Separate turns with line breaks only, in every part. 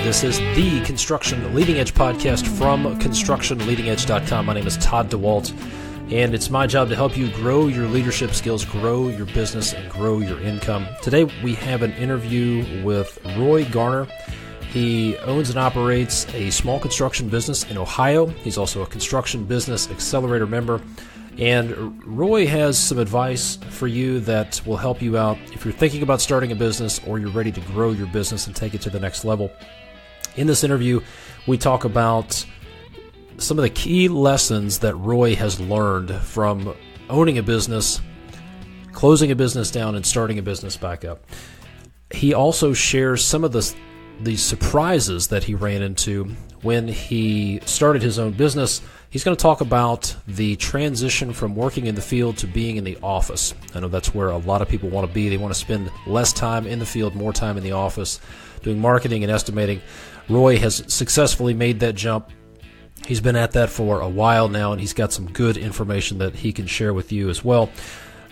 This is the Construction Leading Edge podcast from ConstructionLeadingEdge.com. My name is Todd DeWalt, and it's my job to help you grow your leadership skills, grow your business, and grow your income. Today, we have an interview with Roy Garner. He owns and operates a small construction business in Ohio. He's also a Construction Business Accelerator member. And Roy has some advice for you that will help you out if you're thinking about starting a business or you're ready to grow your business and take it to the next level. In this interview, we talk about some of the key lessons that Roy has learned from owning a business, closing a business down, and starting a business back up. He also shares some of the surprises that he ran into when he started his own business. He's going to talk about the transition from working in the field to being in the office. I know that's where a lot of people want to be. They want to spend less time in the field, more time in the office, doing marketing and estimating. Roy has successfully made that jump. He's been at that for a while now, and he's got some good information that he can share with you as well.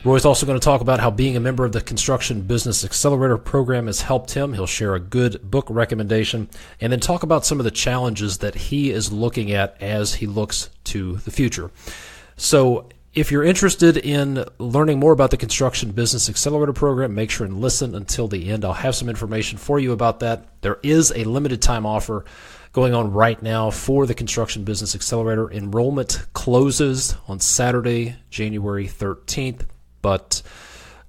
Roy's also going to talk about how being a member of the Construction Business Accelerator program has helped him. He'll share a good book recommendation and then talk about some of the challenges that he is looking at as he looks to the future. So if you're interested in learning more about the Construction Business Accelerator program, make sure and listen until the end. I'll have some information for you about that. There is a limited time offer going on right now for the Construction Business Accelerator. Enrollment closes on Saturday, January 13th. But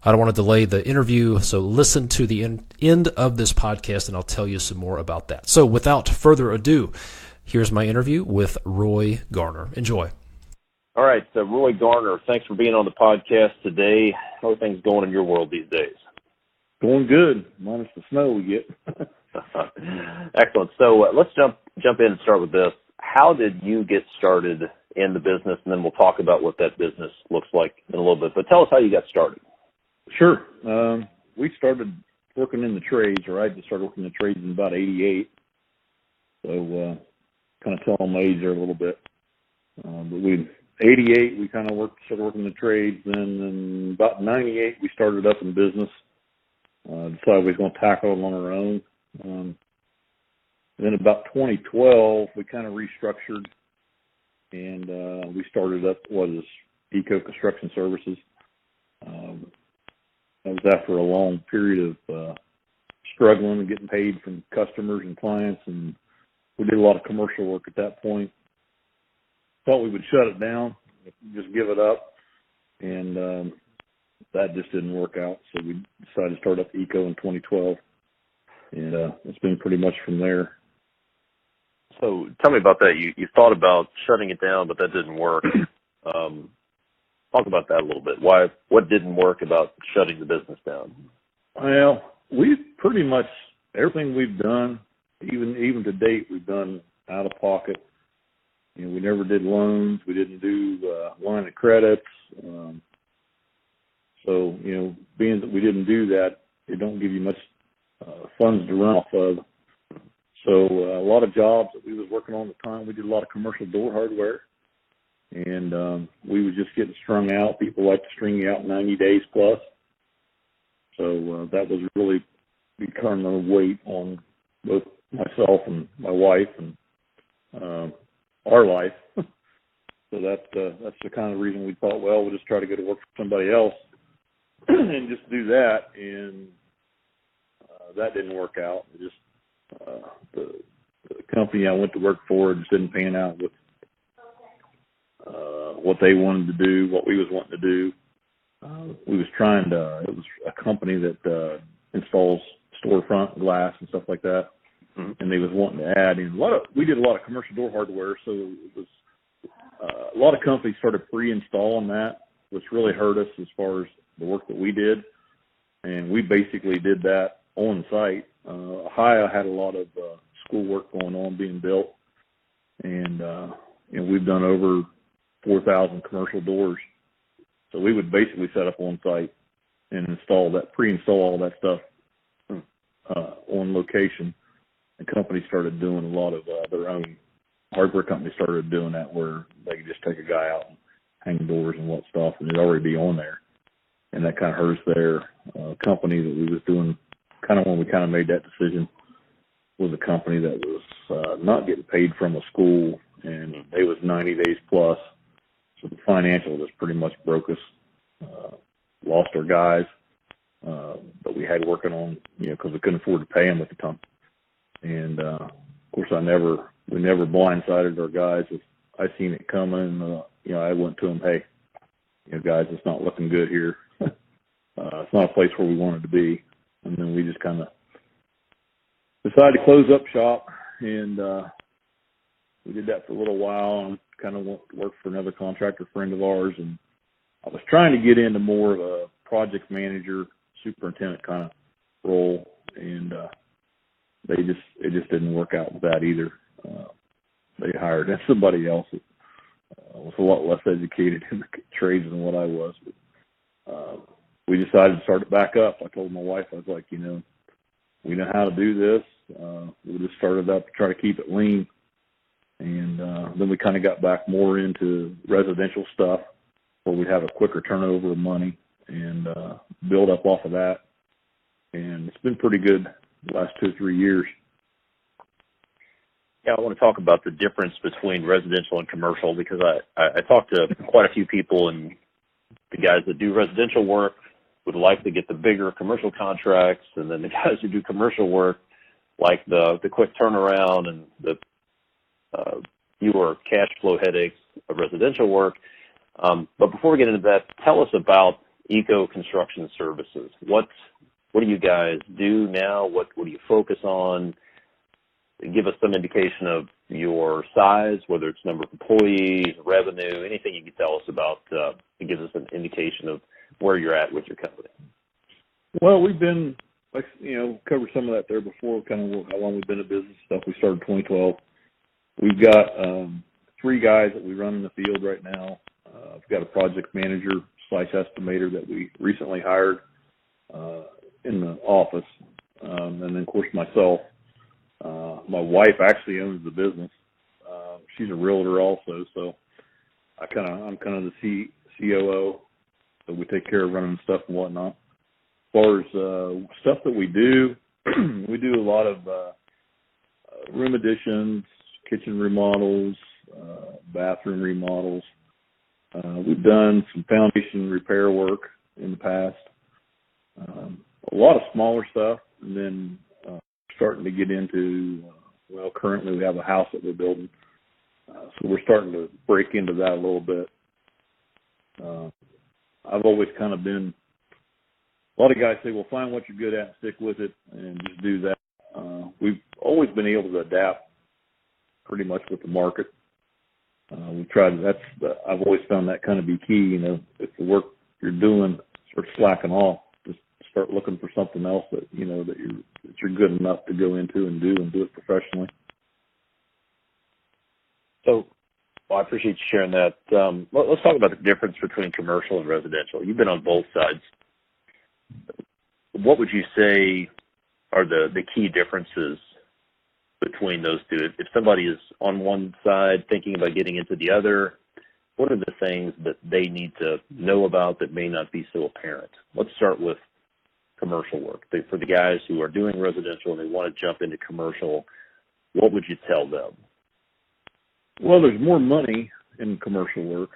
I don't want to delay the interview, so listen to the end of this podcast, and I'll tell you some more about that. So without further ado, here's my interview with Roy Garner. Enjoy.
All right, so Roy Garner, thanks for being on the podcast today. How are things going in your world these days?
Going good, minus the snow we get.
Excellent. So let's jump in and start with this. How did you get started in the business, and then we'll talk about what that business looks like in a little bit. But tell us how you got started.
Sure. We started working in the trades, or I just started working in the trades in about 88. So kind of telling my age there a little bit. But 88, we kind of started working in the trades. Then in about 98, we started up in business. Decided we was going to tackle it on our own. Then about 2012, we kind of restructured. And we started up what is Eco Construction Services. That was after a long period of struggling and getting paid from customers and clients, and we did a lot of commercial work at that point. Thought we would shut it down, just give it up, and that just didn't work out. So we decided to start up Eco in 2012, and it's been pretty much from there.
So tell me about that. You thought about shutting it down, but that didn't work. Talk about that a little bit. What didn't work about shutting the business down?
Well, we've pretty much, everything we've done, even to date, we've done out of pocket. You know, we never did loans. We didn't do line of credits. So, you know, being that we didn't do that, it don't give you much funds to run off of. So a lot of jobs that we was working on at the time, we did a lot of commercial door hardware, and we was just getting strung out. People like to string you out 90 days plus. So that was really becoming a weight on both myself and my wife and our life. So that's the kind of reason we thought, well, we'll just try to go to work for somebody else and just do that. And that didn't work out. It just the company I went to work for just didn't pan out with what they wanted to do, what we was wanting to do. It was a company that installs storefront glass and stuff like that, and they was wanting to add in we did a lot of commercial door hardware, so it was a lot of companies started pre-installing that, which really hurt us as far as the work that we did, and we basically did that on site. Ohio had a lot of schoolwork going on being built, and we've done over 4,000 commercial doors. So we would basically set up on site and pre-install all that stuff on location. And companies started doing a lot of their own. Hardware companies started doing that, where they could just take a guy out and hang doors and what stuff, and it'd already be on there. And that kind of hurts their company that we was doing kind of when we kind of made that decision. was a company that was not getting paid from a school, and they was 90 days plus. So the financial just pretty much broke us. Lost our guys that we had working on, because we couldn't afford to pay them at the time. And of course, we never blindsided our guys. If I seen it coming, I went to them, hey, guys, it's not looking good here. It's not a place where we wanted to be. And then we just kind of decided to close up shop, and we did that for a little while and kind of worked for another contractor friend of ours. And I was trying to get into more of a project manager, superintendent kind of role, and it just didn't work out with that either. They hired somebody else that was a lot less educated in the trades than what I was. But we decided to start it back up. I told my wife, I was like, we know how to do this. We just started up to try to keep it lean. And then we kind of got back more into residential stuff where we'd have a quicker turnover of money and build up off of that. And it's been pretty good the last 2 or 3 years.
Yeah, I want to talk about the difference between residential and commercial, because I talked to quite a few people, and the guys that do residential work would like to get the bigger commercial contracts, and then the guys who do commercial work like the quick turnaround and the fewer cash flow headaches of residential work. But before we get into that, tell us about Eco Construction Services. What do you guys do now? What do you focus on? Give us some indication of your size, whether it's number of employees, revenue, anything you can tell us about to give us an indication of where you're at with your company.
Well, we've been, covered some of that there before, kind of how long we've been in business stuff. We started in 2012. We've got 3 guys that we run in the field right now. We've got a project manager / estimator that we recently hired in the office. And then, of course, myself. My wife actually owns the business. She's a realtor also, so I'm kind of the COO, so we take care of running stuff and whatnot. As far as stuff that we do, we do a lot of room additions, kitchen remodels, bathroom remodels. We've done some foundation repair work in the past, a lot of smaller stuff, and then starting to get into, currently we have a house that we're building, so we're starting to break into that a little bit. I've always kind of been, a lot of guys say, well, find what you're good at, stick with it, and just do that. We've always been able to adapt pretty much with the market. We've tried, I've always found that kind of be key, if the work you're doing starts slacking off, just start looking for something else that, that you're good enough to go into and do it professionally.
So, I appreciate you sharing that. Let's talk about the difference between commercial and residential. You've been on both sides. What would you say are the key differences between those two? If somebody is on one side thinking about getting into the other, what are the things that they need to know about that may not be so apparent? Let's start with commercial work. For the guys who are doing residential and they want to jump into commercial, what would you tell them?
Well, there's more money in commercial work.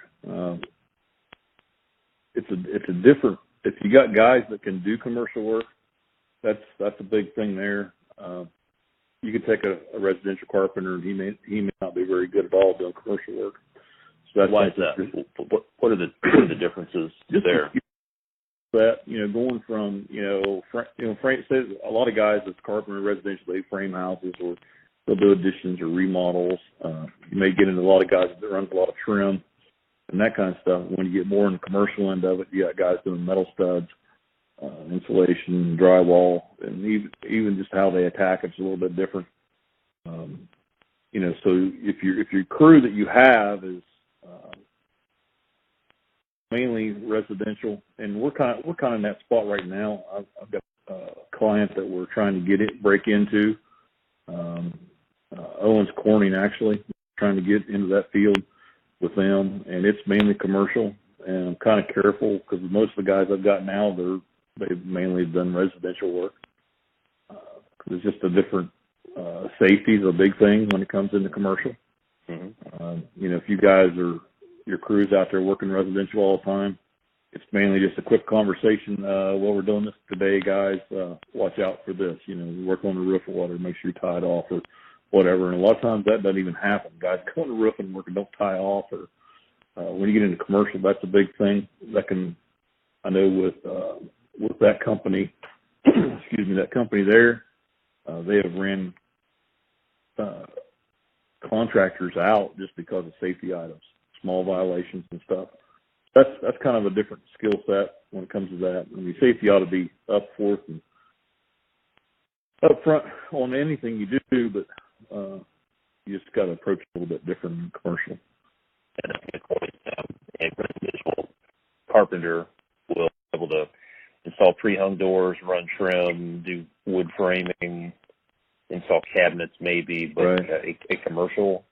It's a different. If you got guys that can do commercial work, that's a big thing there. You could take a residential carpenter, and he may not be very good at all doing commercial work. So that's
why is that? What are the differences there?
That going from frame. Say a lot of guys that's carpenter residential, they frame houses or they'll do additions or remodels. You may get into a lot of guys that runs a lot of trim and that kind of stuff. When you get more in the commercial end of it, you got guys doing metal studs, insulation, drywall, and even just how they attack it's a little bit different. So if your crew that you have is mainly residential, and we're kind of in that spot right now. I've got a client that we're trying to break into. Owens Corning, actually, trying to get into that field with them, and it's mainly commercial. And I'm kind of careful because most of the guys I've got now, they've mainly done residential work. It's just a different Safety is a big thing when it comes into commercial. If you guys your crew's out there working residential all the time, it's mainly just a quick conversation. Well, we're doing this today, guys. Watch out for this. Work on the roof or whatever. Make sure you tie it off or whatever. And a lot of times that doesn't even happen. Guys go on the roof and work and don't tie off. Or when you get into commercial, that's a big thing. I know with that company, that company there, they have ran contractors out just because of safety items, small violations and stuff. That's kind of a different skill set when it comes to that. I mean, safety ought to be up forth and up front on anything you do, but you just got to approach it a little bit different in commercial.
And that's a good point. A residential carpenter will be able to install pre-hung doors, run trim, do wood framing, install cabinets maybe, but
right.
a commercial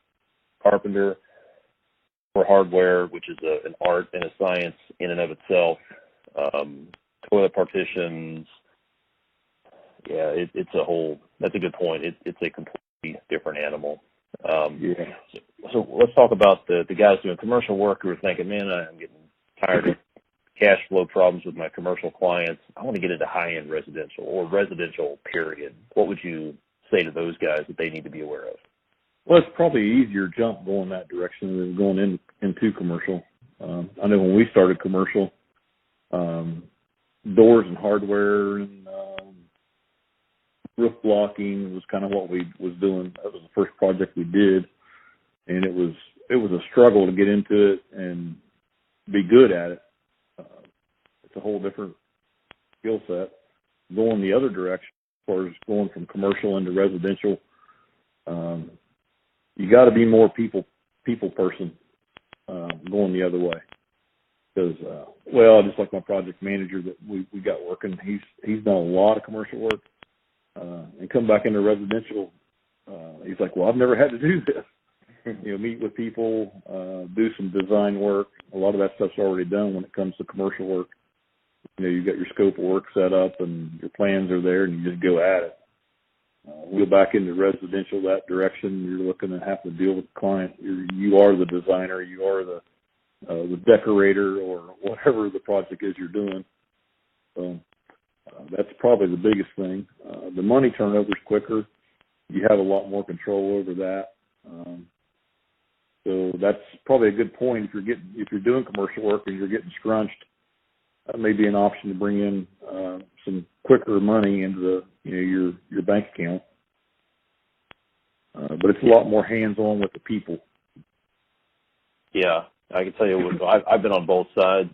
carpenter for hardware, which is an art and a science in and of itself, toilet partitions, that's a good point. It's a completely different animal. So let's talk about the guys doing commercial work who are thinking, man, I'm getting tired of cash flow problems with my commercial clients. I want to get into high-end residential or residential, period. What would you say to those guys that they need to be aware of?
Well, it's probably an easier jump going that direction than going into commercial. I know when we started commercial, doors and hardware and roof blocking was kind of what we was doing. That was the first project we did, and it was a struggle to get into it and be good at it. It's a whole different skill set. Going the other direction, as far as going from commercial into residential, you got to be more people person going the other way. Because, just like my project manager that we got working, he's done a lot of commercial work, and come back into residential. He's like, well, I've never had to do this. Meet with people, do some design work. A lot of that stuff's already done when it comes to commercial work. You've got your scope of work set up and your plans are there, and you just go at it. We go back into residential that direction. You're looking to have to deal with the client. You are the designer. You are the decorator or whatever the project is you're doing. So that's probably the biggest thing. The money turnover is quicker. You have a lot more control over that. So that's probably a good point. If you're doing commercial work and you're getting scrunched, that may be an option to bring in some quicker money into your bank account. But it's a lot more hands-on with the people.
Yeah, I can tell you, I've been on both sides,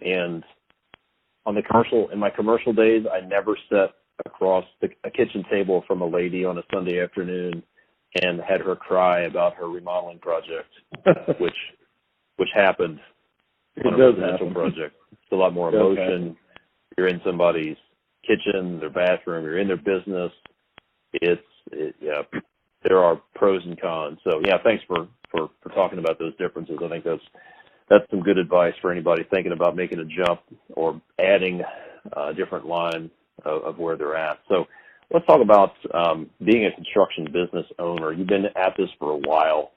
and on the commercial, in my commercial days, I never sat across a kitchen table from a lady on a Sunday afternoon and had her cry about her remodeling project, which happened on a residential project. It's a lot more emotion. You're in somebody's kitchen, their bathroom, you're in their business. There are pros and cons. So thanks for talking about those differences. I think that's some good advice for anybody thinking about making a jump or adding a different line of where they're at. So let's talk about being a construction business owner. You've been at this for a while.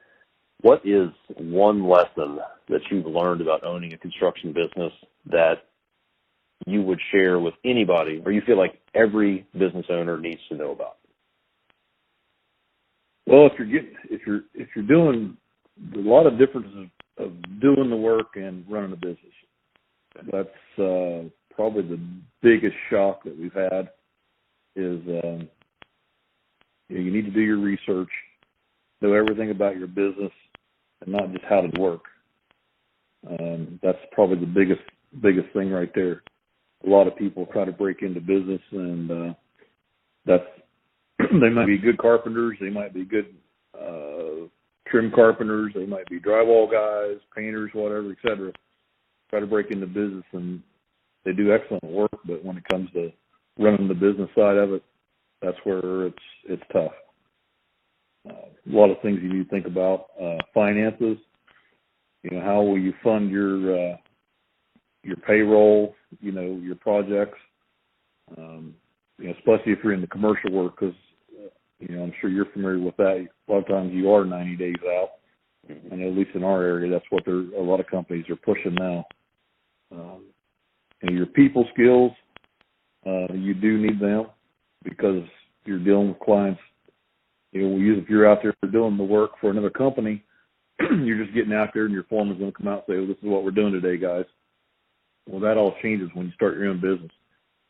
What is one lesson that you've learned about owning a construction business that you would share with anybody, or you feel like every business owner needs to know about?
Well, if you're doing a lot of differences of doing the work and running a business, that's probably the biggest shock that we've had. Is you need to do your research, know everything about your business, and not just how to work. That's probably the biggest thing right there. A lot of people try to break into business, and they might be good carpenters, they might be good trim carpenters, they might be drywall guys, painters, whatever, etc. Try to break into business, and they do excellent work, but when it comes to running the business side of it, that's where it's tough. A lot of things you need to think about. Finances. How will you fund your payroll? Your projects. Especially if you're in the commercial work, because I'm sure you're familiar with that. A lot of times you are 90 days out. And at least in our area, that's what a lot of companies are pushing now. And your people skills, you do need them because you're dealing with clients. If you're out there doing the work for another company, you're just getting out there and your foreman's going to come out and say, oh, this is what we're doing today, guys. Well, that all changes when you start your own business.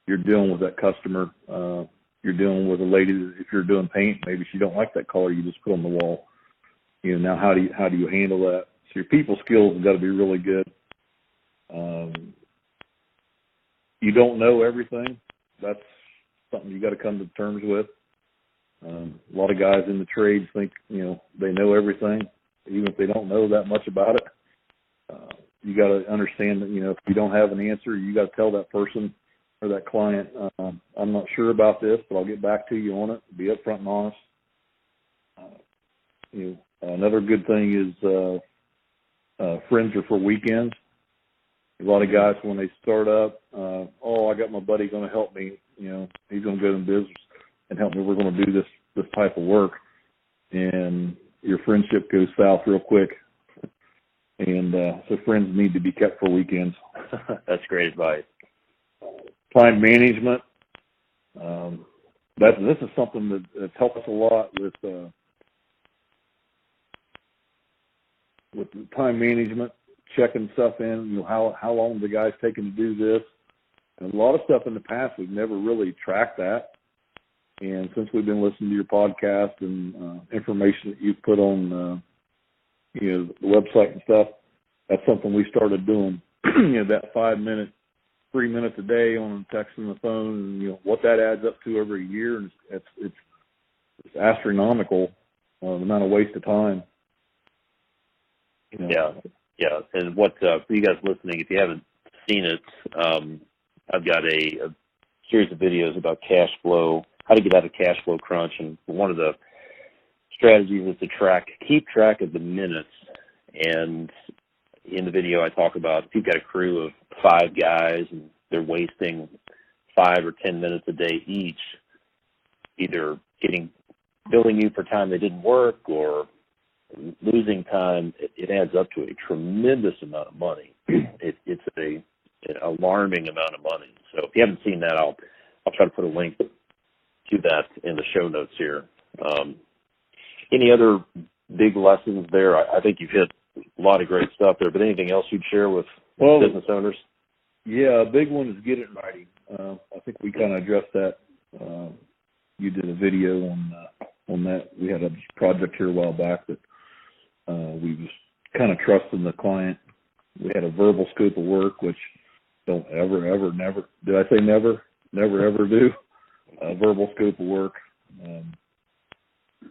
You're dealing with that customer. You're dealing with a lady that if you're doing paint, maybe she don't like that color you just put on the wall. Now how do you handle that? So your people skills have got to be really good. You don't know everything. That's something you got to come to terms with. A lot of guys in the trades think, they know everything, even if they don't know that much about it. You got to understand that, if you don't have an answer, you got to tell that person or that client, I'm not sure about this, but I'll get back to you on it. Be upfront and honest. Another good thing is friends are for weekends. A lot of guys, when they start up, I got my buddy going to help me. He's going to go in business and help me. We're going to do this type of work. And your friendship goes south real quick. And so friends need to be kept for weekends.
That's great advice.
Time management. This is something that's helped us a lot with the time management, checking stuff in. How long the guy's taking to do this. And a lot of stuff in the past we've never really tracked that. And since we've been listening to your podcast and information that you've put on the website and stuff, that's something we started doing. That 5 minute, 3 minutes a day on text and the phone, and what that adds up to every year, and it's astronomical, the amount of waste of time.
Yeah. And what for you guys listening, if you haven't seen it, I've got a series of videos about cash flow, how to get out of cash flow crunch, and one of the strategies is to keep track of the minutes. And in the video, I talk about if you've got a crew of 5 guys and they're wasting 5 or 10 minutes a day each, either billing you for time they didn't work or losing time, it adds up to a tremendous amount of money. It's an alarming amount of money. So if you haven't seen that, I'll try to put a link to that in the show notes here. Any other big lessons there? I think you've hit a lot of great stuff there, but anything else you'd share with business owners?
Yeah, a big one is get it in writing. I think we kind of addressed that. You did a video on that. We had a project here a while back that we was kind of trusting the client. We had a verbal scope of work, which don't ever, never, did I say never? Never, ever do. A verbal scope of work.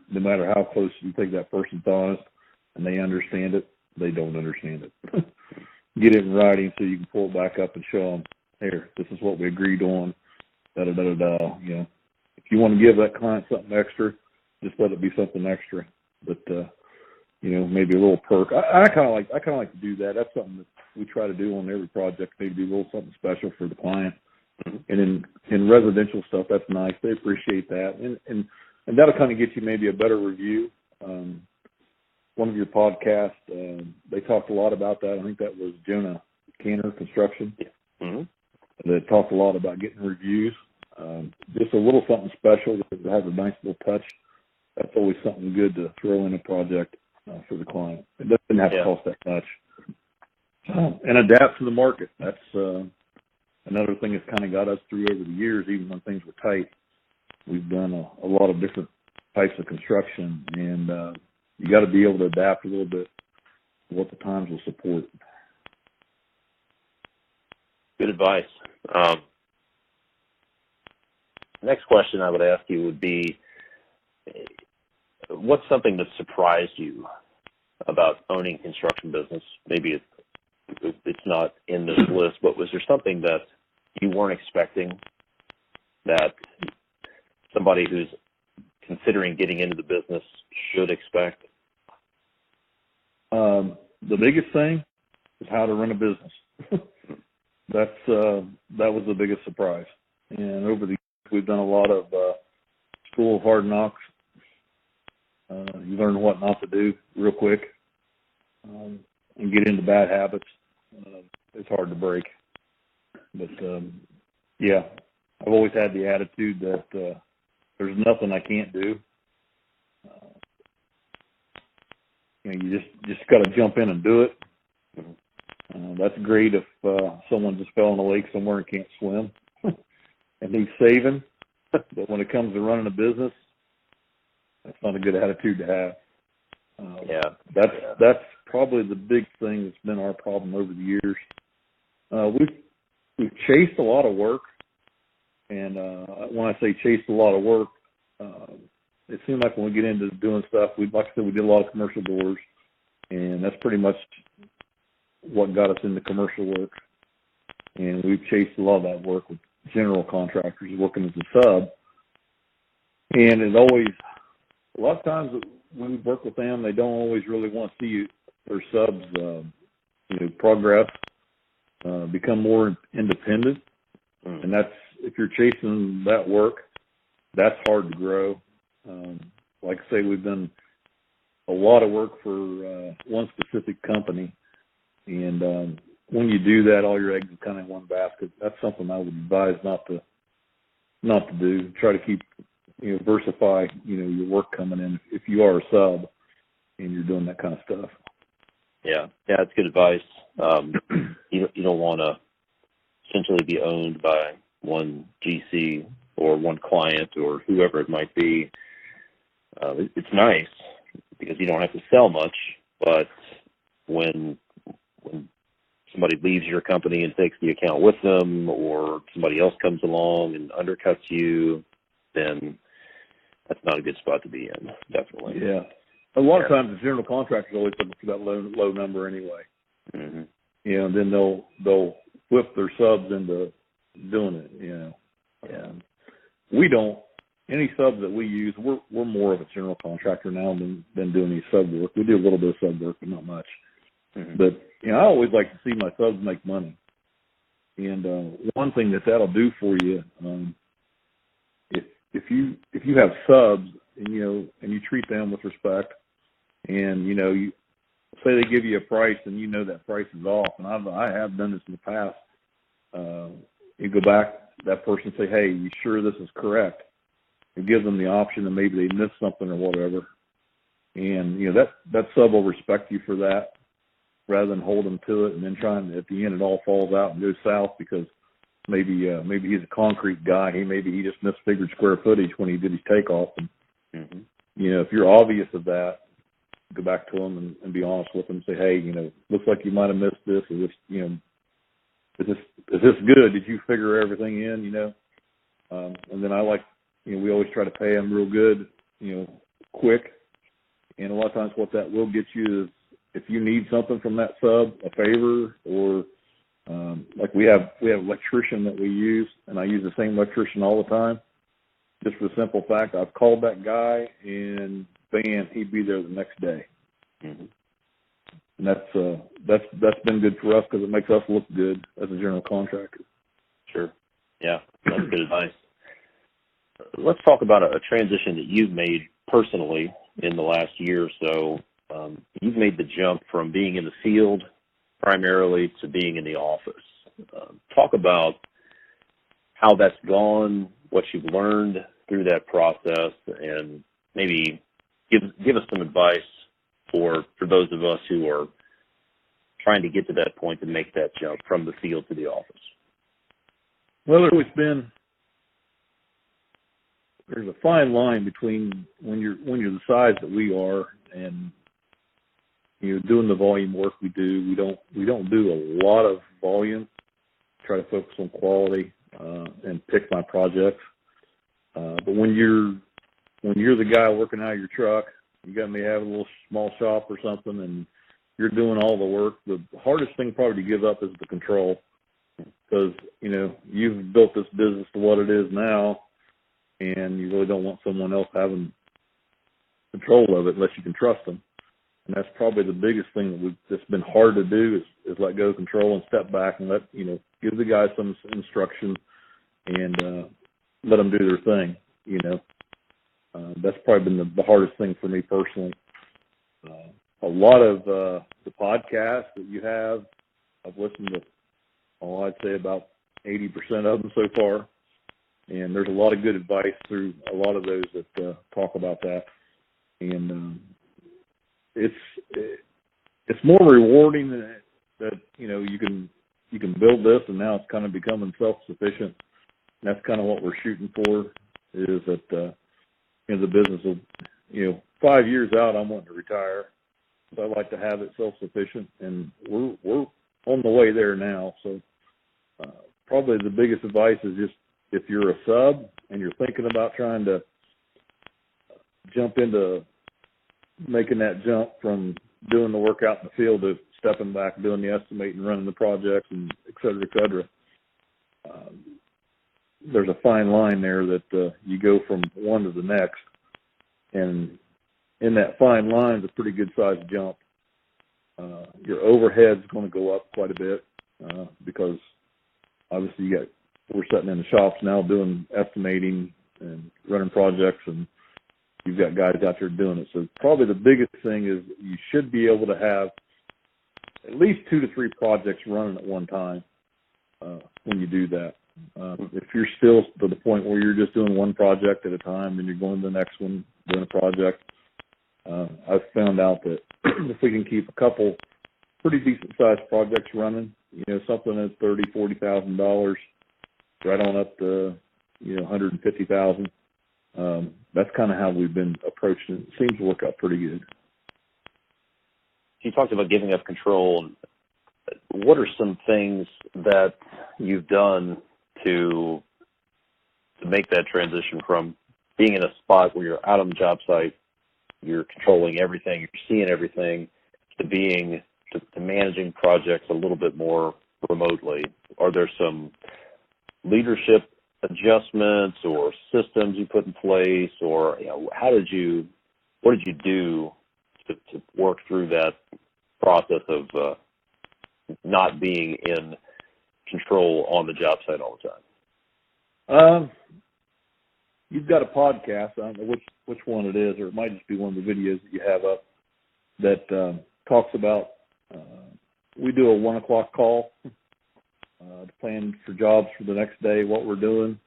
No matter how close you think that person's honest and they understand it, they don't understand it. Get it in writing so you can pull it back up and show them, here, this is what we agreed on, da-da-da-da-da. If you want to give that client something extra, just let it be something extra. But, maybe a little perk. I kind of like to do that. That's something that we try to do on every project, maybe do a little something special for the client. And in residential stuff, that's nice. They appreciate that. And that'll kind of get you maybe a better review. One of your podcasts, they talked a lot about that. I think that was Jonah Canner, Construction.
Yeah. Mm-hmm.
They talked a lot about getting reviews. Just a little something special that has a nice little touch. That's always something good to throw in a project for the client. It doesn't have to cost that much. And adapt to the market. That's another thing that's kind of got us through over the years, even when things were tight. We've done a lot of different types of construction, and you got to be able to adapt a little bit to what the times will support.
Good advice. Next question I would ask you would be, what's something that surprised you about owning construction business? Maybe it's not in this list, but was there something that you weren't expecting that somebody who's considering getting into the business should expect?
The biggest thing is how to run a business. That was the biggest surprise. And over the years, we've done a lot of school of hard knocks You learn what not to do real quick, and get into bad habits. It's hard to break. But, yeah, I've always had the attitude that there's nothing I can't do. You just got to jump in and do it. That's great if someone just fell in a lake somewhere and can't swim and needs saving. But when it comes to running a business, that's not a good attitude to have. That's probably the big thing that's been our problem over the years. We've chased a lot of work, and when I say chased a lot of work, it seemed like when we get into doing stuff, like I said, we did a lot of commercial doors, and that's pretty much what got us into commercial work. And we've chased a lot of that work with general contractors working as a sub. And it always, a lot of times when we work with them, they don't always really want to see their subs, progress, become more independent. And that's, if you're chasing that work, that's hard to grow. Like I say, we've done a lot of work for one specific company, and when you do that, all your eggs are kind of in one basket. That's something I would advise not to do. Try to keep, diversify, your work coming in if you are a sub and you're doing that kind of stuff.
Yeah, that's good advice. You don't want to essentially be owned by one GC or one client or whoever it might be. It's nice because you don't have to sell much, but when somebody leaves your company and takes the account with them, or somebody else comes along and undercuts you, then that's not a good spot to be in, definitely.
Yeah. A lot of times the general contractors always looking for that low number anyway.
Mm-hmm.
And then they'll whip their subs into doing it,
Yeah.
We don't. Any subs that we use, we're more of a general contractor now than doing any sub work. We do a little bit of sub work, but not much. Mm-hmm. But I always like to see my subs make money. And one thing that'll do for you, if you have subs and you treat them with respect, and you say they give you a price and that price is off, and I have done this in the past. You go back, that person say, "Hey, you sure this is correct?" And give them the option, and maybe they missed something or whatever. And that sub will respect you for that, rather than hold them to it and then trying at the end it all falls out and goes south because maybe he's a concrete guy. Maybe he just misfigured square footage when he did his takeoff. And
mm-hmm.
If you're obvious of that, go back to them and be honest with them. Say, hey, looks like you might have missed this, or this, is this good? Did you figure everything in? And then I like, we always try to pay them real good, quick. And a lot of times what that will get you is, if you need something from that sub, a favor, or like we have an electrician that we use, and I use the same electrician all the time, just for the simple fact I've called that guy and bam, he'd be there the next day. Mm-hmm. And that's been good for us because it makes us look good as a general contractor.
Sure. Yeah, that's good advice. Let's talk about a transition that you've made personally in the last year or so. You've made the jump from being in the field primarily to being in the office. Talk about how that's gone, what you've learned through that process, and maybe give us some advice for those of us who are trying to get to that point to make that jump from the field to the office.
Well, there's a fine line between when you're the size that we are and doing the volume work we do. We don't do a lot of volume. Try to focus on quality and pick my projects. But when you're the guy working out of your truck, you got me have a little small shop or something, and you're doing all the work. The hardest thing probably to give up is the control, because you've built this business to what it is now, and you really don't want someone else having control of it unless you can trust them. And that's probably the biggest thing that's been hard to do is let go of control and step back and give the guys some instruction and let them do their thing. That's probably been the hardest thing for me personally. A lot of the podcasts that you have, I've listened to, I'd say about 80% of them so far. And there's a lot of good advice through a lot of those that talk about that. And it's more rewarding that you can build this, and now it's kind of becoming self-sufficient. And that's kind of what we're shooting for, is that the business will, 5 years out, I'm wanting to retire. So I like to have it self-sufficient, and we're on the way there now. So probably the biggest advice is just, if you're a sub and you're thinking about trying to jump into making that jump from doing the work out in the field to stepping back, doing the estimating, running the projects, and et cetera, there's a fine line there that you go from one to the next. And in that fine line is a pretty good-sized jump. Your overhead's going to go up quite a bit because obviously we're sitting in the shops now doing estimating and running projects, and you've got guys out there doing it. So probably the biggest thing is you should be able to have at least 2 to 3 projects running at one time when you do that. If you're still to the point where you're just doing one project at a time and you're going to the next one, doing a project, I've found out that if we can keep a couple pretty decent-sized projects running, something that's $30,000, $40,000, right on up to, $150,000. That's kind of how we've been approaching it. It seems to work out pretty good.
You talked about giving up control. What are some things that you've done to make that transition from being in a spot where you're out on the job site, you're controlling everything, you're seeing everything, to managing projects a little bit more remotely? Are there some leadership adjustments or systems you put in place, or what did you do to work through that process of not being in control on the job site all the time?
You've got a podcast, I don't know which one it is, or it might just be one of the videos that you have up that talks about, we do a 1 o'clock call to plan for jobs for the next day, what we're doing,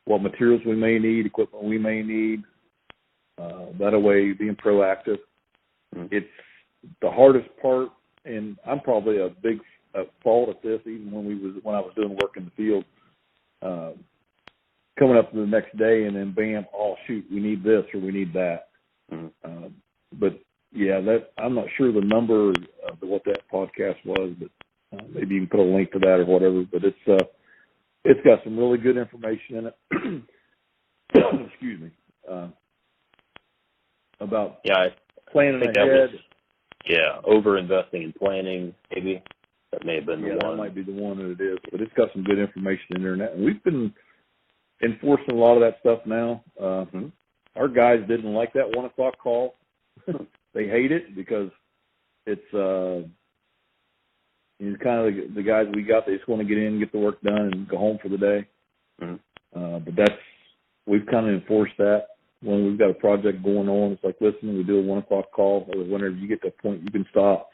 what materials we may need, equipment we may need, that way being proactive. It's the hardest part, and I'm probably a big fault at this, even when I was doing work in the field, coming up to the next day and then bam, oh shoot, we need this or we need that. But yeah, I'm not sure the number of what that podcast was, but maybe you can put a link to that or whatever. But it's got some really good information in it. Excuse me. About planning ahead.
Over investing in planning, maybe. That may have been the one.
That might be the one that it is. But it's got some good information in there. And we've been enforcing a lot of that stuff now. Our guys didn't like that 1 o'clock call. They hate it because it's kind of the guys we got. They just want to get in, get the work done, and go home for the day. But we've kind of enforced that. When we've got a project going on, it's like, listen, we do a 1 o'clock call, or whenever you get to a point you can stop.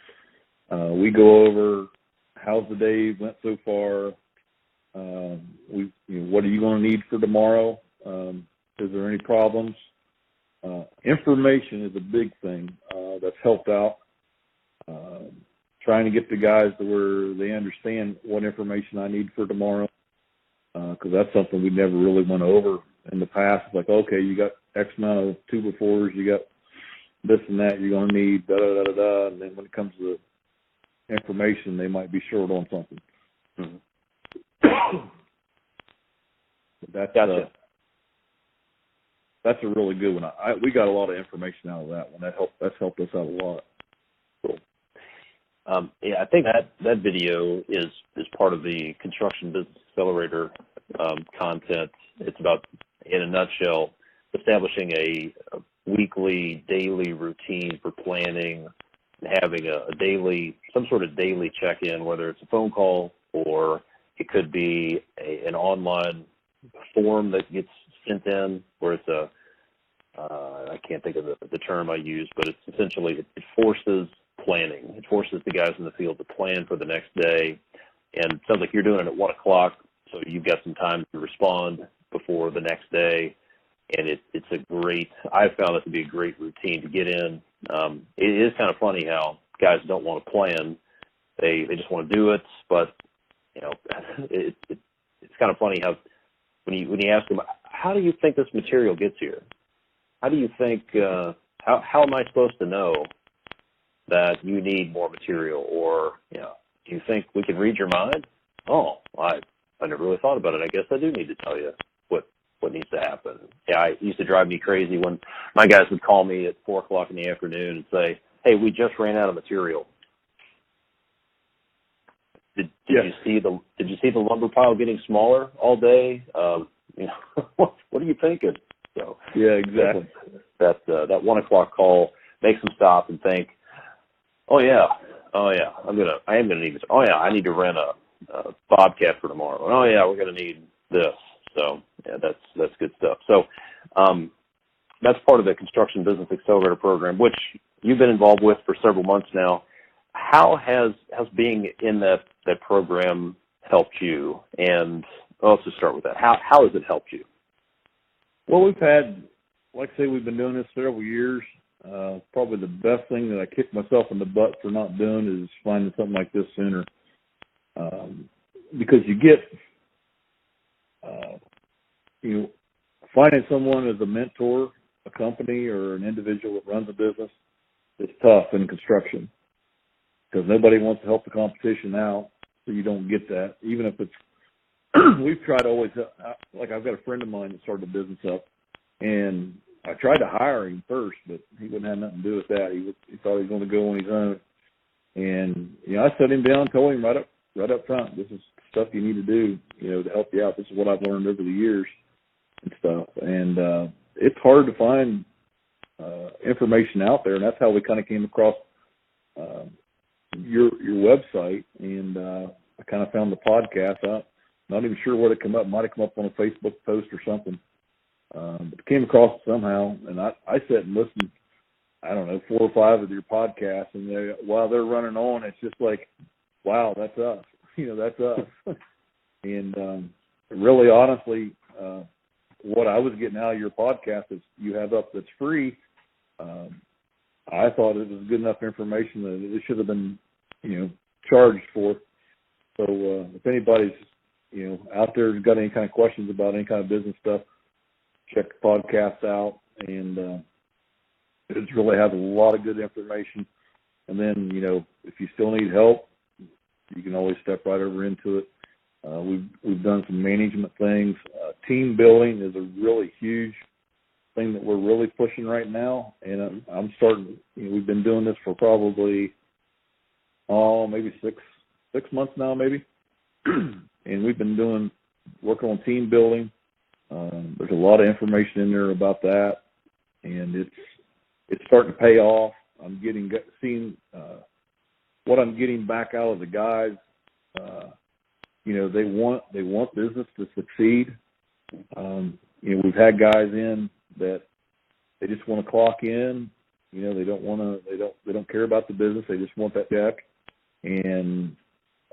We go over how's the day went so far. What are you going to need for tomorrow? Is there any problems? Information is a big thing that's helped out. Trying to get the guys to where they understand what information I need for tomorrow, because that's something we never really went over in the past. It's like, okay, you got X amount of 2x4s, you got this and that you're going to need, da-da-da-da-da, and then when it comes to the information, they might be short on something. That's,
gotcha.
That's a really good one. We got a lot of information out of that one. That's helped us out a lot.
Cool. I think that video is part of the Construction Business Accelerator content. It's about, in a nutshell, establishing a weekly, daily routine for planning, and having some sort of daily check-in, whether it's a phone call or it could be an online form that gets assistant in, where it's I can't think of the term I use, but it's essentially, it forces planning. It forces the guys in the field to plan for the next day. And it sounds like you're doing it at 1 o'clock, so you've got some time to respond before the next day. And I've found it to be a great routine to get in. It is kind of funny how guys don't want to plan. They just want to do it. But, it's kind of funny how when you ask them, how do you think this material gets here? How do you think, how am I supposed to know that you need more material? Or, do you think we can read your mind? Oh, I never really thought about it. I guess I do need to tell you what needs to happen. Yeah, it used to drive me crazy when my guys would call me at 4 o'clock in the afternoon and say, hey, we just ran out of material. Did you see the lumber pile getting smaller all day? What are you thinking? So
yeah, exactly.
That 1 o'clock call makes them stop and think, oh yeah, I am gonna need this. Oh yeah, I need to rent a Bobcat for tomorrow. Oh yeah, we're gonna need this. So yeah, that's good stuff. So that's part of the Construction Business Accelerator program, which you've been involved with for several months now. How has being in that program helped you? And let's just start with that. How has it helped you?
Well, we've had, like I say, we've been doing this several years. Probably the best thing that I kicked myself in the butt for not doing is finding something like this sooner. Because you get, finding someone as a mentor, a company or an individual that runs a business, is tough in construction because nobody wants to help the competition out, so you don't get that. Even if it's, we've tried always, like I've got a friend of mine that started a business up, and I tried to hire him first, but he wouldn't have nothing to do with that. He thought he was going to go on his own. And, I set him down, told him right up front, this is stuff you need to do, to help you out. This is what I've learned over the years and stuff. And it's hard to find information out there, and that's how we kind of came across your website. And I kind of found the podcast. I'm not even sure where it came up. It might have come up on a Facebook post or something. But came across it somehow, and I sat and listened, 4 or 5 of your podcasts, and while they're running on, it's just like, wow, that's us. That's us. And really, honestly, what I was getting out of your podcast is you have up that's free. I thought it was good enough information that it should have been, charged for. So if anybody's, out there who's got any kind of questions about any kind of business stuff, check the podcast out. And it really has a lot of good information. And then, if you still need help, you can always step right over into it. We've done some management things. Team building is a really huge thing that we're really pushing right now. And I'm starting, we've been doing this for probably, maybe six months now, maybe. And we've been working on team building. There's a lot of information in there about that. And it's starting to pay off. I'm seeing what I'm getting back out of the guys. They want business to succeed. We've had guys in that they just want to clock in. They don't care about the business. They just want that check. And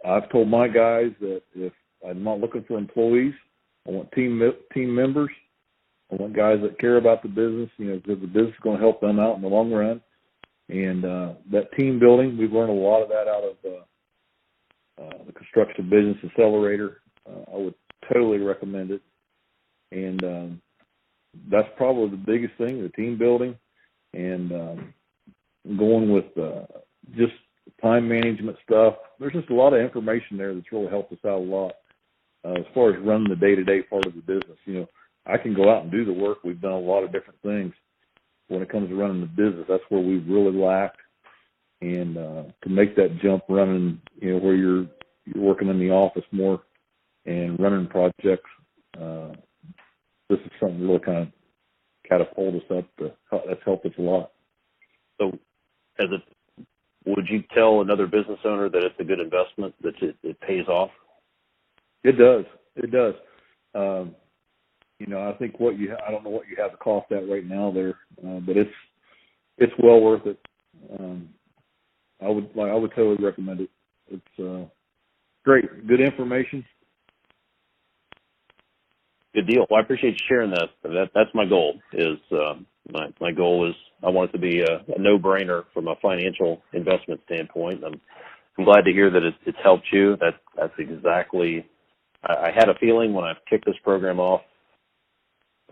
I've told my guys that if I'm not looking for employees, I want team members. I want guys that care about the business, because the business is going to help them out in the long run. And that team building, we've learned a lot of that out of the Construction Business Accelerator. I would totally recommend it. And that's probably the biggest thing, the team building. And going with just time management stuff. There's just a lot of information there that's really helped us out a lot as far as running the day-to-day part of the business. I can go out and do the work. We've done a lot of different things. When it comes to running the business, that's where we've really lacked. And to make that jump running, where you're working in the office more and running projects, this is something that really kind of catapult us up. That's helped us a lot.
So, would you tell another business owner that it's a good investment, that it pays off?
It does. It does. I think I don't know what you have the cost at right now there, but it's well worth it. I would totally recommend it. It's great, good information.
Good deal. Well, I appreciate you sharing that. That's my goal. My goal is I want it to be a no-brainer from a financial investment standpoint. I'm glad to hear that it's helped you. That's exactly. I had a feeling when I kicked this program off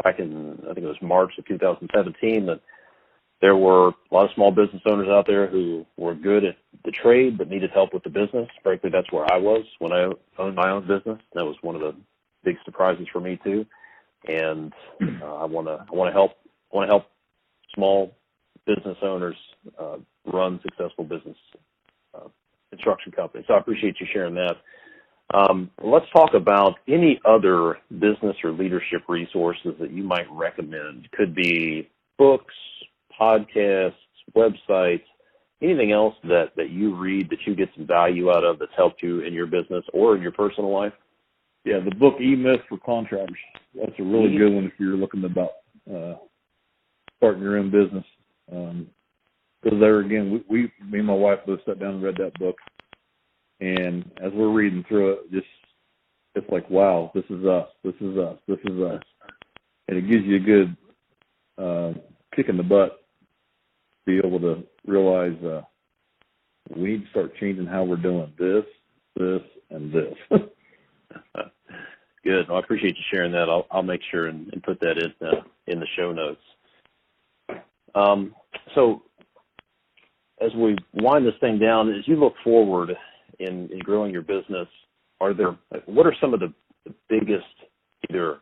back in, I think it was March of 2017, that there were a lot of small business owners out there who were good at the trade but needed help with the business. Frankly, that's where I was when I owned my own business. That was one of the big surprises for me too. And I want to help small business owners run successful business construction companies. So I appreciate you sharing that. Let's talk about any other business or leadership resources that you might recommend. Could be books, podcasts, websites, anything else that you read that you get some value out of that's helped you in your business or in your personal life?
Yeah, the book E-Myth for Contractors. That's a really good one if you're looking about starting your own business. Because there again, me and my wife both sat down and read that book. And as we're reading through it, it's like, wow, this is us, this is us, this is us. And it gives you a good kick in the butt to be able to realize we need to start changing how we're doing this, and this.
Good. Well, I appreciate you sharing that. I'll make sure and put that in the show notes. So as we wind this thing down, as you look forward in growing your business, what are some of the biggest, either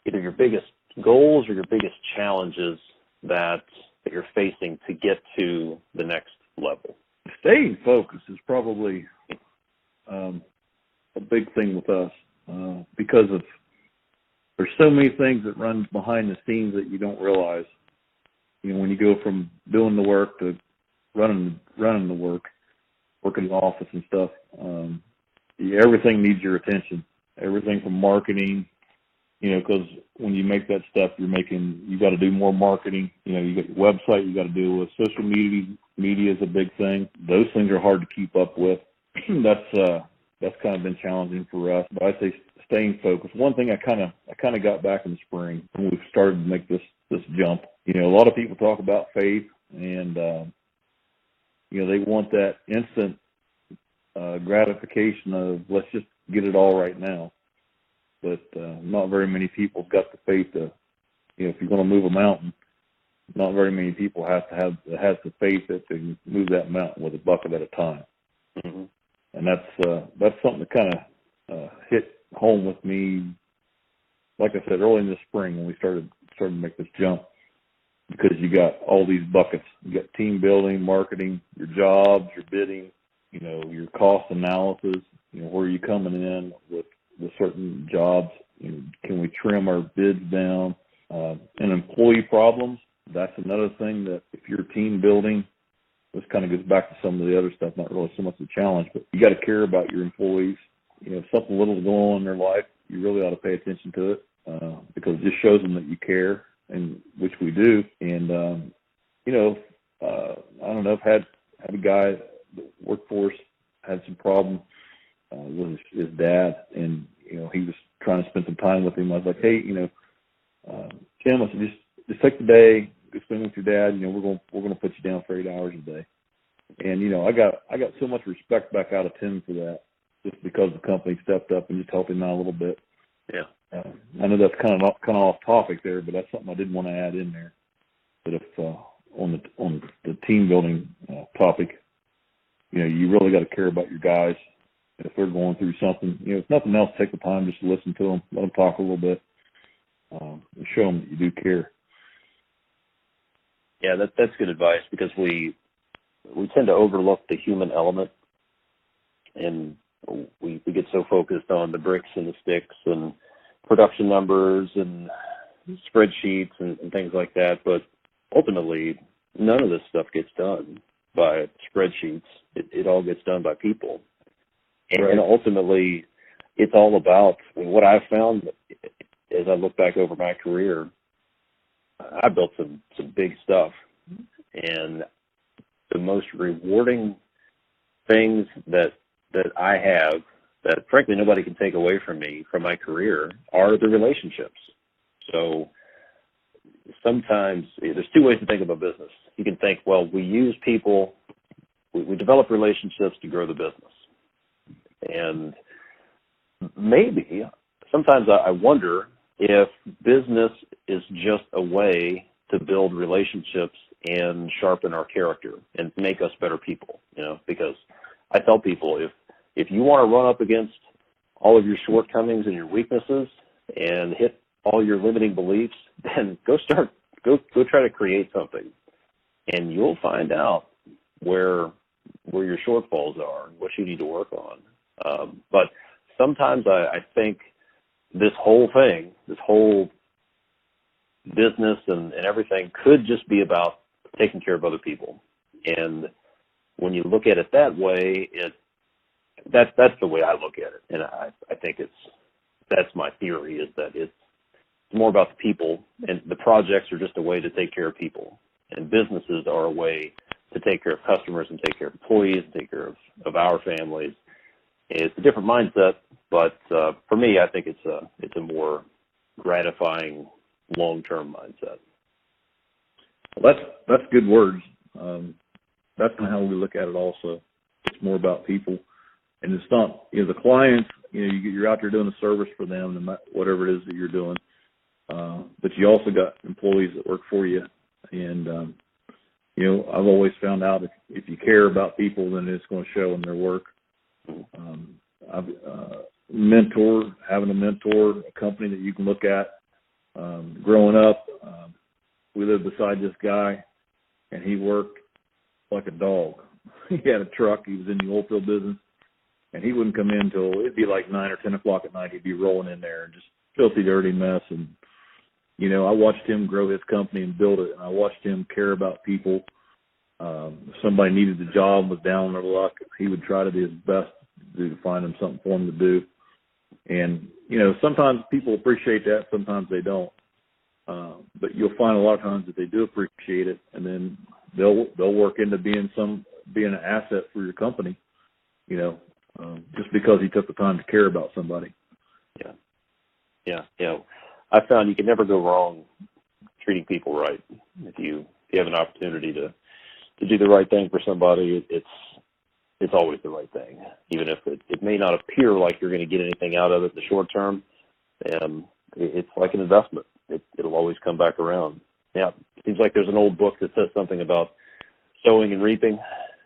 your biggest goals or your biggest challenges that you're facing to get to the next level?
Staying focused is probably a big thing with us because there's so many things that run behind the scenes that you don't realize. When you go from doing the work to running the work, working in the office and stuff, everything needs your attention. Everything from marketing, because when you make that step, you got to do more marketing. You got your website, you got to deal with social media. Media is a big thing. Those things are hard to keep up with. That's kind of been challenging for us. But I'd say staying focused. One thing I kind of got back in the spring when we started to make this jump. A lot of people talk about faith, and they want that instant gratification of let's just get it all right now. But not very many people got the faith to, if you're going to move a mountain, not very many people has the faith that they can move that mountain with a bucket at a time. Mm-hmm. And that's something that kind of hit home with me, like I said, early in the spring when we started to make this jump, because you got all these buckets. You got team building, marketing, your jobs, your bidding, your cost analysis, where are you coming in with certain jobs? Can we trim our bids down? And employee problems, that's another thing that if you're team building, this kind of goes back to some of the other stuff, not really so much a challenge, but you got to care about your employees. If something little is going on in their life, you really ought to pay attention to it because it just shows them that you care, and which we do. And, I don't know, I've had a guy that worked for us, had some problem with his dad, and, he was trying to spend some time with him. I was like, hey, Tim, I said, just take the day, go spend with your dad. We're going to put you down for 8 hours a day. And, I got so much respect back out of Tim for that, just because the company stepped up and just helped him out a little bit.
Yeah.
I know that's kind of off topic there, but that's something I didn't want to add in there. But if on the team building topic, you really got to care about your guys. If they're going through something, if nothing else, take the time just to listen to them, let them talk a little bit, and show them that you do care.
Yeah, that's good advice, because we tend to overlook the human element, and we get so focused on the bricks and the sticks and production numbers and spreadsheets and things like that. But ultimately, none of this stuff gets done by spreadsheets. It all gets done by people. And ultimately, it's all about what I've found as I look back over my career, I built some big stuff, and the most rewarding things that I have that frankly nobody can take away from me from my career are the relationships. So sometimes there's two ways to think about business. You can think, well, we use people, we develop relationships to grow the business. And maybe sometimes I wonder if business is just a way to build relationships and sharpen our character and make us better people, because I tell people if you want to run up against all of your shortcomings and your weaknesses and hit all your limiting beliefs, then go try to create something, and you'll find out where your shortfalls are and what you need to work on. But sometimes I think this whole thing, this whole business and everything could just be about taking care of other people. And when you look at it that way, that's the way I look at it. And I think that's my theory, is that it's more about the people, and the projects are just a way to take care of people, and businesses are a way to take care of customers and take care of employees and take care of our families. It's a different mindset, but for me, I think it's a more gratifying long-term mindset.
Well, that's good words. That's kind of how we look at it also. It's more about people. And it's not, the clients, you're out there doing a service for them, whatever it is that you're doing. But you also got employees that work for you. And, I've always found out if you care about people, then it's going to show in their work. I've having a mentor, a company that you can look at. Growing up, we lived beside this guy, and he worked like a dog. He had a truck. He was in the oil field business, and he wouldn't come in until it'd be like 9 or 10 o'clock at night. He'd be rolling in there and just filthy, dirty mess. And, I watched him grow his company and build it, and I watched him care about people. If somebody needed the job, was down on their luck, he would try to do his best to find them something for him to do. And, sometimes people appreciate that, sometimes they don't. But you'll find a lot of times that they do appreciate it, and then they'll work into being an asset for your company, just because he took the time to care about somebody.
Yeah. I found you can never go wrong treating people right. If you have an opportunity to do the right thing for somebody, it's always the right thing, even if it may not appear like you're going to get anything out of it in the short term. It's like an investment. It'll always come back around. Yeah, it seems like there's an old book that says something about sowing and reaping,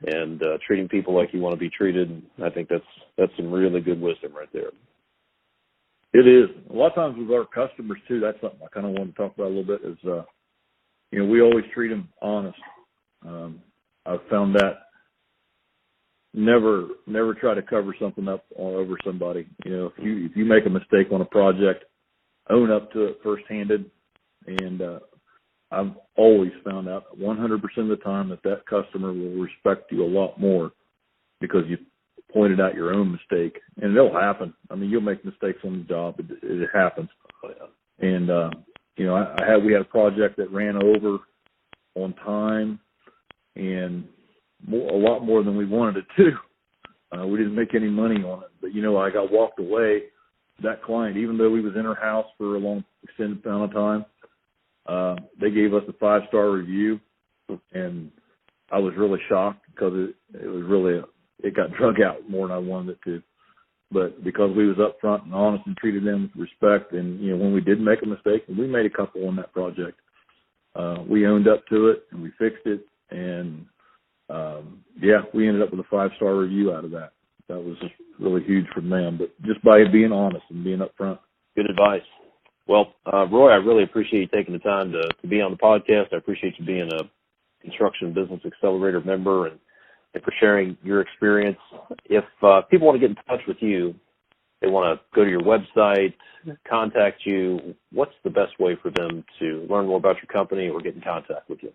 and treating people like you want to be treated. I think that's some really good wisdom right there.
It is. A lot of times with our customers too, that's something I kind of want to talk about a little bit is, we always treat them honest. I've found that never try to cover something up or over somebody. If you make a mistake on a project, own up to it first-handed. And I've always found out 100% of the time that customer will respect you a lot more because you pointed out your own mistake. And it'll happen. I mean, you'll make mistakes on the job. It happens. And, we had a project that ran over on time and a lot more than we wanted it to. We didn't make any money on it. But, I got walked away. That client, even though we was in her house for a long extended amount of time, they gave us a 5-star review, and I was really shocked because it got drug out more than I wanted it to. But because we was upfront and honest and treated them with respect, and when we did make a mistake, and we made a couple on that project, we owned up to it and we fixed it, and we ended up with a 5-star review out of that. That was just really huge for them, but just by being honest and being upfront.
Good advice. Well, Roy, I really appreciate you taking the time to be on the podcast. I appreciate you being a Construction Business Accelerator member and for sharing your experience. If people want to get in touch with you, they want to go to your website, contact you, what's the best way for them to learn more about your company or get in contact with you?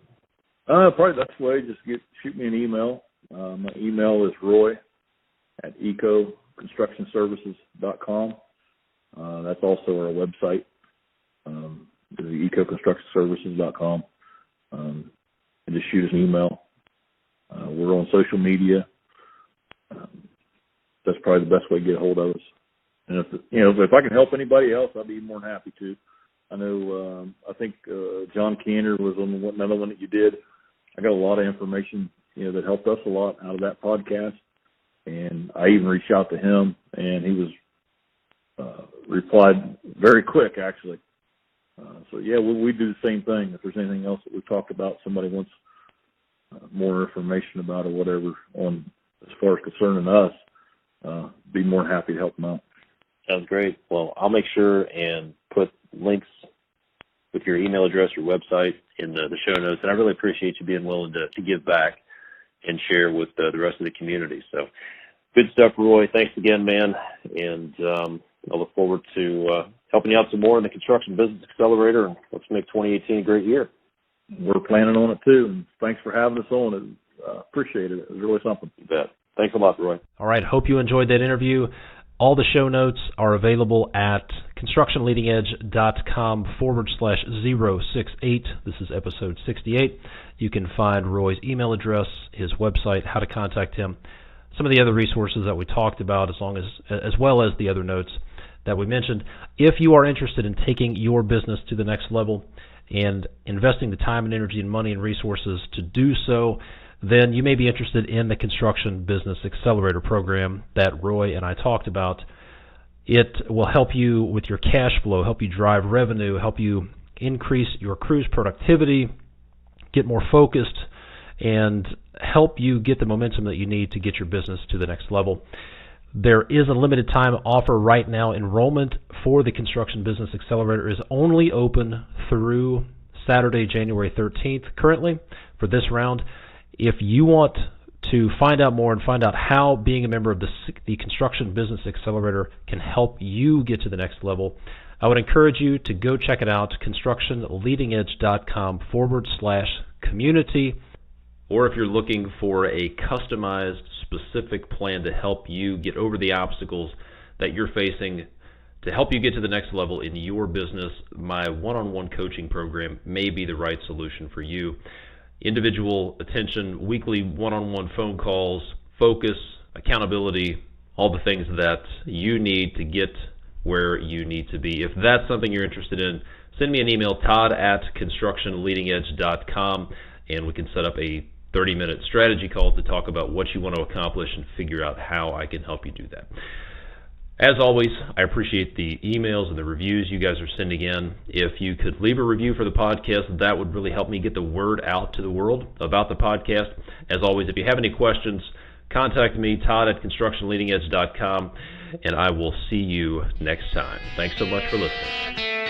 Probably the best way, just shoot me an email. My email is roy@ecoconstructionservices.com. That's also our website. the ecoconstructionservices.com, and just shoot us an email. We're on social media. That's probably the best way to get a hold of us. And if I can help anybody else, I'd be more than happy to. I know, I think John Canner was on another one that you did. I got a lot of information, that helped us a lot out of that podcast. And I even reached out to him, and he was replied very quick, actually. So yeah, we do the same thing. If there's anything else that we've talked about, somebody wants more information about or whatever on as far as concerning us, be more than happy to help them out.
Sounds great. Well, I'll make sure and put links with your email address, your website in the show notes. And I really appreciate you being willing to give back and share with the rest of the community. So good stuff, Roy. Thanks again, man. And I look forward to helping you out some more in the Construction Business Accelerator. And let's make 2018 a great year.
We're planning on it too. And thanks for having us on. Appreciate it. It was really something.
You bet. Thanks a lot, Roy.
All right. Hope you enjoyed that interview. All the show notes are available at constructionleadingedge.com/068. This is episode 68. You can find Roy's email address, his website, how to contact him, some of the other resources that we talked about, as well as the other notes that we mentioned. If you are interested in taking your business to the next level and investing the time and energy and money and resources to do so, then you may be interested in the Construction Business Accelerator program that Roy and I talked about. It will help you with your cash flow, help you drive revenue, help you increase your crew's productivity, get more focused, and help you get the momentum that you need to get your business to the next level. There is a limited time offer right now. Enrollment for the Construction Business Accelerator is only open through Saturday, January 13th currently for this round. If you want to find out more and find out how being a member of the Construction Business Accelerator can help you get to the next level, I would encourage you to go check it out, constructionleadingedge.com/community. Or if you're looking for a customized, specific plan to help you get over the obstacles that you're facing, to help you get to the next level in your business, my one-on-one coaching program may be the right solution for you. Individual attention, weekly one-on-one phone calls, focus, accountability, all the things that you need to get where you need to be. If that's something you're interested in, send me an email, todd@constructionleadingedge.com, and we can set up a 30-minute strategy call to talk about what you want to accomplish and figure out how I can help you do that. As always, I appreciate the emails and the reviews you guys are sending in. If you could leave a review for the podcast, that would really help me get the word out to the world about the podcast. As always, if you have any questions, contact me, todd@constructionleadingedge.com, and I will see you next time. Thanks so much for listening.